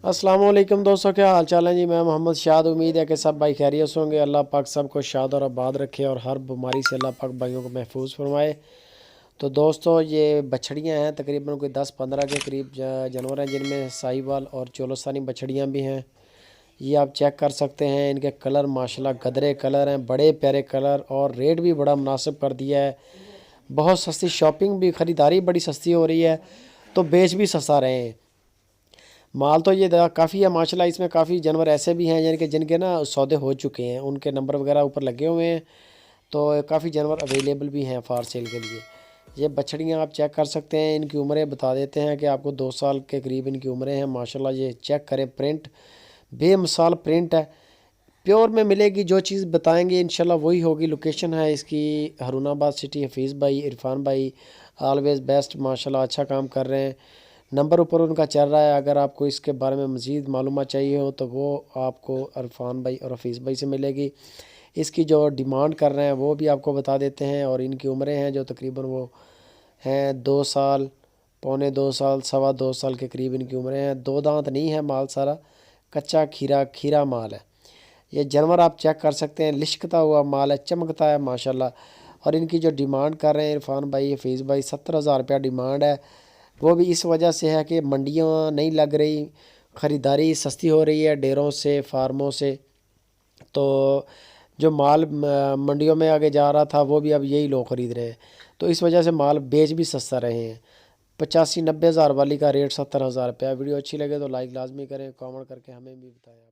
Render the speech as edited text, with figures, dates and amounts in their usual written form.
अस्सलाम वालेकुम दोस्तों, क्या हाल चाल है जी। मैं मोहम्मद शाद। उम्मीद है कि सब भाई खैरियत से होंगे। अल्लाह पाक सबको शाद और आबाद रखे और हर बीमारी से अल्लाह पाक भाइयों को महफूज फरमाए। तो दोस्तों, ये बछड़ियां हैं, तकरीबन कोई 10-15 के करीब जानवर हैं, जिनमें साहिवाल और चोलोस्तानी बछड़ियां भी हैं। ये आप चेक कर सकते हैं। इनके कलर माशाल्लाह गदरे कलर हैं, बड़े प्यारे कलर, और रेट भी बड़ा मुनासिब कर दिया है। बहुत सस्ती शॉपिंग भी, ख़रीदारी बड़ी सस्ती हो रही है, तो बेच भी सस्ता रहे हैं। माल तो ये काफ़ी है माशाल्लाह। इसमें काफ़ी जानवर ऐसे भी हैं जिनके ना सौदे हो चुके हैं, उनके नंबर वगैरह ऊपर लगे हुए हैं, तो काफ़ी जानवर अवेलेबल भी हैं फॉर सेल के लिए। ये बछड़ियाँ आप चेक कर सकते हैं। इनकी उम्रें बता देते हैं कि आपको 2 साल के करीब इनकी उम्रें हैं माशाल्लाह। ये चेक करें, प्रिंट बेमिसाल प्रिंट है, प्योर में मिलेगी। जो चीज़ बताएंगे इंशाल्लाह वही होगी। लोकेशन है इसकी हरुणाबाद सिटी। हफीज़ भाई, इरफान भाई ऑलवेज़ बेस्ट माशाल्लाह, अच्छा काम कर रहे हैं। नंबर ऊपर उनका चल रहा है। अगर आपको इसके बारे में मज़ीद मालूमात चाहिए हो तो वो आपको इरफान भाई और हफीज़ भाई से मिलेगी। इसकी जो डिमांड कर रहे हैं वो भी आपको बता देते हैं। और इनकी उम्रें हैं जो तकरीबन वो हैं 2 साल, पौने 2 साल, सवा 2 साल के करीब इनकी उम्रें हैं। 2 दांत नहीं है, माल सारा कच्चा खीरा माल है। ये जानवर आप चेक कर सकते हैं, लिशकता हुआ माल है, चमकता है माशाल्लाह। और इनकी जो डिमांड कर रहे हैं इरफान भाई, हफीज़ भाई, 70,000 रुपया डिमांड है। वो भी इस वजह से है कि मंडियाँ नहीं लग रही, ख़रीदारी सस्ती हो रही है डेरों से, फार्मों से। तो जो माल मंडियों में आगे जा रहा था वो भी अब यही लोग ख़रीद रहे हैं, तो इस वजह से माल बेच भी सस्ता रहे हैं। 85-90 हज़ार वाली का रेट 70,000 रुपया। वीडियो अच्छी लगे तो लाइक लाजमी करें, कमेंट करके हमें भी बताएं।